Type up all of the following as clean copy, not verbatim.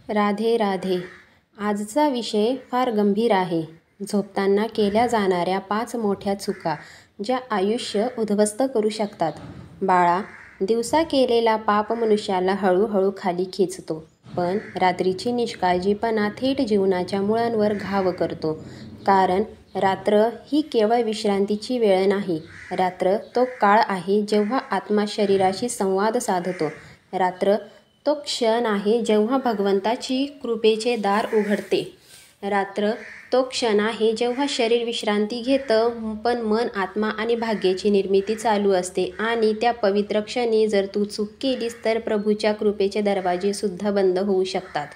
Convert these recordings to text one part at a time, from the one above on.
राधे राधे. आजचा विषय फार गंभीर आहे. झोपताना केल्या जाणाऱ्या 5 मोठ्या चुका ज्या आयुष्य उद्ध्वस्त करू शकतात. बाळा, दिवसा केलेला पाप मनुष्याला हळूहळू खाली खेचतो, पण रात्रीची निष्काळजीपणा थेट जीवनाच्या मुळांवर घाव करतो. कारण रात्र ही केवळ विश्रांतीची वेळ नाही. रात्र तो काळ आहे जेव्हा आत्मा शरीराशी संवाद साधतो. रात्र तो क्षण आहे जेव्हा भगवंताची कृपेचे दार उघडते. रात्र तो क्षण आहे जेव्हा शरीर विश्रांती घेतं, पण मन, आत्मा आणि भाग्याची निर्मिती चालू असते. आणि त्या पवित्र क्षणी जर तू चूक केलीस तर प्रभूच्या कृपेचे दरवाजे सुद्धा बंद होऊ शकतात.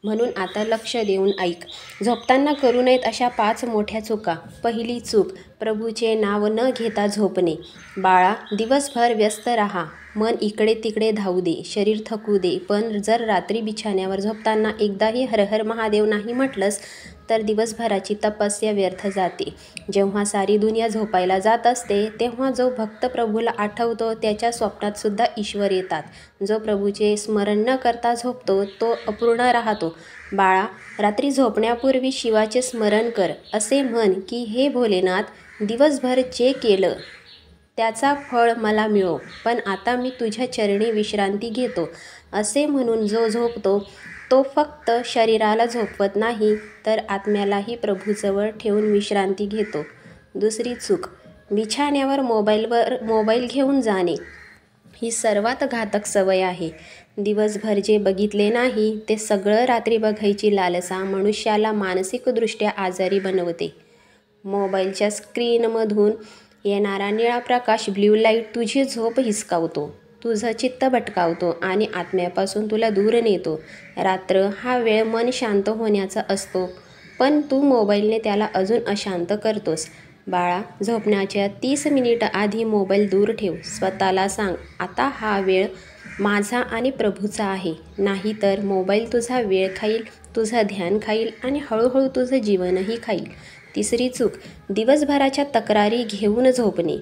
म्हणून आता लक्ष देऊन ऐक. झोपताना करू नयेत अशा 5 मोठ्या चुका. पहिली चूक, प्रभूचे नाव न घेता झोपणे. बाळा, दिवसभर व्यस्त राहा. मन इकडे तिकडे धावू दे, शरीर थकू दे, पण जर रात्री बिछाण्यावर झोपताना एकदाही हर हर महादेव नाही म्हटलंस तर दिवसभराची तपस्या व्यर्थ जाते. जेव्हा सारी दुनिया झोपायला जात असते तेव्हा जो भक्त प्रभूला आठवतो त्याच्या स्वप्नात सुद्धा ईश्वर येतात. जो प्रभूचे स्मरण न करता झोपतो तो अपूर्ण राहतो. बाळा, रात्री झोपण्यापूर्वी शिवाचे स्मरण कर. असे म्हण की हे भोलेनाथ, दिवसभर जे केलं त्याचा फळ मला मिळो, पण आता मी तुझ्या चरणी विश्रांती घेतो. असे म्हणून जो झोपतो तो फक्त शरीराला झोपवत नाही तर आत्म्यालाही प्रभूजवळ ठेवून विश्रांती घेतो. दुसरी चूक, बिछाण्यावर मोबाईल घेऊन जाणे. ही सर्वात घातक सवय आहे. दिवसभर जे बघितले नाही ते सगळं रात्री बघायची लालसा मनुष्याला मानसिकदृष्ट्या आजारी बनवते. मोबाईलच्या स्क्रीनमधून येणारा निळा प्रकाश, ब्ल्यू लाईट, तुझी झोप हिसकावतो, तुझं चित्त भटकावतो आणि आत्म्यापासून तुला दूर नेतो. रात्र हा वेळ मन शांत होण्याचा असतो, पण तू मोबाईलने त्याला अजून अशांत करतोस. बाळा, झोपण्याच्या 30 मिनिटं आधी मोबाईल दूर ठेव. स्वतःला सांग, आता हा वेळ माझा आणि प्रभूचा आहे. नाहीतर मोबाईल तुझा वेळ खाईल, तुझं ध्यान खाईल आणि हळूहळू तुझं जीवनही खाईल. तिसरी चूक, दिवसभराच्या तक्रारी घेऊन झोपणे.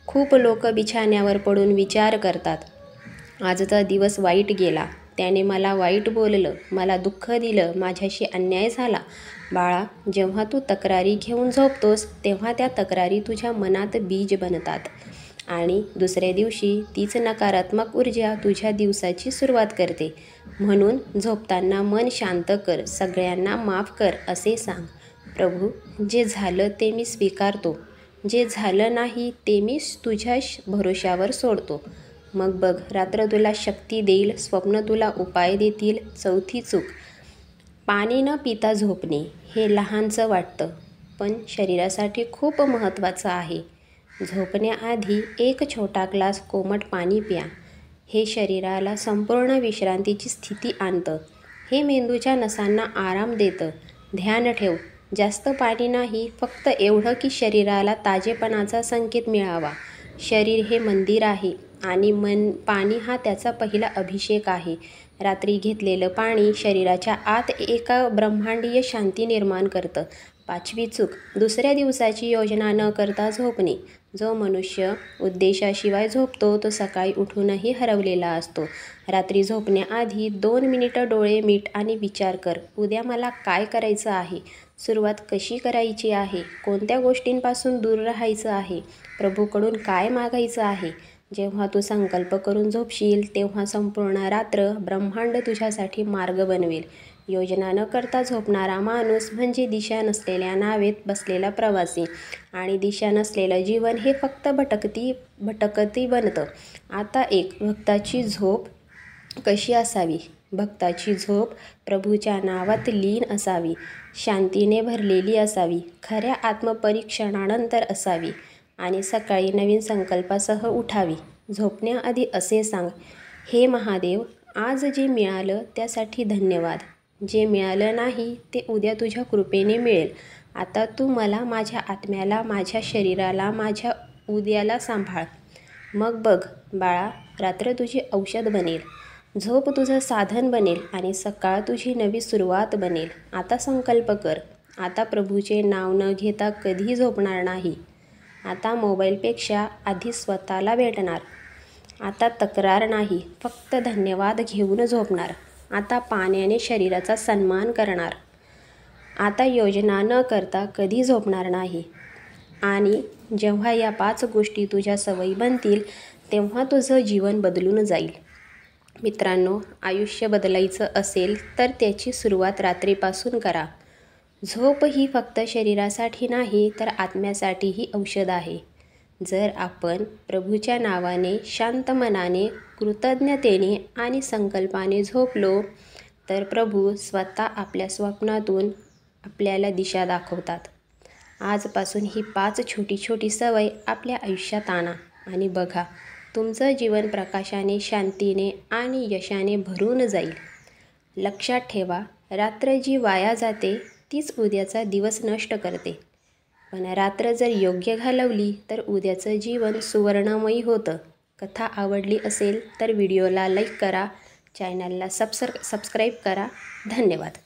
खूप लोक बिछाण्यावर पडून विचार करतात, आजचा दिवस वाईट गेला, त्याने मला वाईट बोललं, मला दुःख दिलं, माझ्याशी अन्याय झाला. बाळा, जेव्हा तू तक्रारी घेऊन झोपतोस तेव्हा त्या तक्रारी तुझ्या मनात बीज बनतात आणि दुसऱ्या दिवशी तीच नकारात्मक ऊर्जा तुझ्या दिवसाची सुरुवात करते. म्हणून झोपताना मन शांत कर, सगळ्यांना माफ कर असे सांग. प्रभू, जे झालं ते मी स्वीकारतो, जे झालं नाही ते मी तुझ्या भरोश्यावर सोडतो. मग बघ, रात्र तुला शक्ती देईल, स्वप्न तुला उपाय देतील. चौथी चूक, पाणी न पिता झोपणे. हे लहानचं वाटतं, पण शरीरासाठी खूप महत्त्वाचं आहे. झोपण्याआधी 1 छोटा ग्लास कोमट पाणी प्या. हे शरीराला संपूर्ण विश्रांतीची स्थिती आणतं. हे मेंदूच्या नसांना आराम देतं. ध्यान ठेव, जास्त पाणी नाही, फक्त एवढं की शरीराला ताजेपणाचा संकेत मिळावा. शरीर हे मंदिर आहे आणि पाणी हा त्याचा पहिला अभिषेक आहे. रात्री घेतलेलं पाणी शरीराच्या आत एका ब्रह्मांडीय शांती निर्माण करतं. 5वी चूक, दुसऱ्या दिवसाची योजना न करता झोपणे. जो मनुष्य उद्देशाशिवाय झोपतो तो सकाळी उठूनही हरवलेला असतो. रात्री झोपण्याआधी 2 मिनिटं डोळे मिट आणि विचार कर, उद्या मला काय करायचं आहे, सुरुवात कशी करायची आहे, कोणत्या गोष्टींपासून दूर राहायचं आहे, प्रभूकडून काय मागायचं आहे. जेव्हा तू संकल्प करून झोपशील तेव्हा संपूर्ण रात्र ब्रह्मांड तुझ्यासाठी मार्ग बनवेल. योजना न करता झोपणारा माणूस म्हणजे दिशा नसलेल्या नावेत बसलेला प्रवासी, आणि दिशा नसलेलं जीवन हे फक्त भटकती बनतं. आता भक्ताची झोप कशी असावी? भक्ताची झोप प्रभूच्या नावात लीन असावी, शांतीने भरलेली असावी, खऱ्या आत्मपरीक्षणानंतर असावी आणि सकाळी नवीन संकल्पासह उठावी. झोपण्याआधी असे सांग, हे महादेव, आज जे मिळालं त्यासाठी धन्यवाद. जे मिळालं नाही ते उद्या तुझ्या कृपेने मिळेल. आता तू मला, माझ्या आत्म्याला, माझ्या शरीराला, माझ्या उद्याला सांभाळ. मग बघ बाळा, रात्र तुझी औषध बनेल, झोप तुझं साधन बनेल आणि सकाळ तुझी नवी सुरुवात बनेल. आता संकल्प कर. आता प्रभूचे नाव न घेता कधी झोपणार नाही. आता मोबाईलपेक्षा आधी स्वतःला भेटणार. आता तक्रार नाही, फक्त धन्यवाद घेऊन झोपणार. आता पाण्याने शरीराचा सन्मान करणार. आता योजना न करता कधी झोपणार नाही. आणि जेव्हा या 5 गोष्टी तुझ्या सवयी बनतील तेव्हा तुझं जीवन बदलून जाईल. मित्रांनो, आयुष्य बदलायचं असेल तर त्याची सुरुवात रात्रीपासून करा. झोप ही फक्त शरीरासाठी नाही तर आत्म्यासाठीही औषध आहे. जर आपण प्रभूच्या नावाने शांत मनाने, कृतज्ञतेने आणि संकल्पाने झोपलो तर प्रभू स्वतः आपल्या स्वप्नातून आपल्याला दिशा दाखवतात. आजपासून ही 5 छोटी छोटी सवय आपल्या आयुष्यात आणा आणि बघा, तुमचं जीवन प्रकाशाने, शांतीने आणि यशाने भरून जाईल. लक्षात ठेवा, रात्र जी वाया जाते तीच उद्याचा दिवस नष्ट करते. पण रात्र जर योग्य घालवली तर उद्याचं जीवन सुवर्णमयी होतं. कथा आवडली असेल तर व्हिडिओला लाईक करा, चॅनलला सबस्क्राईब करा. धन्यवाद.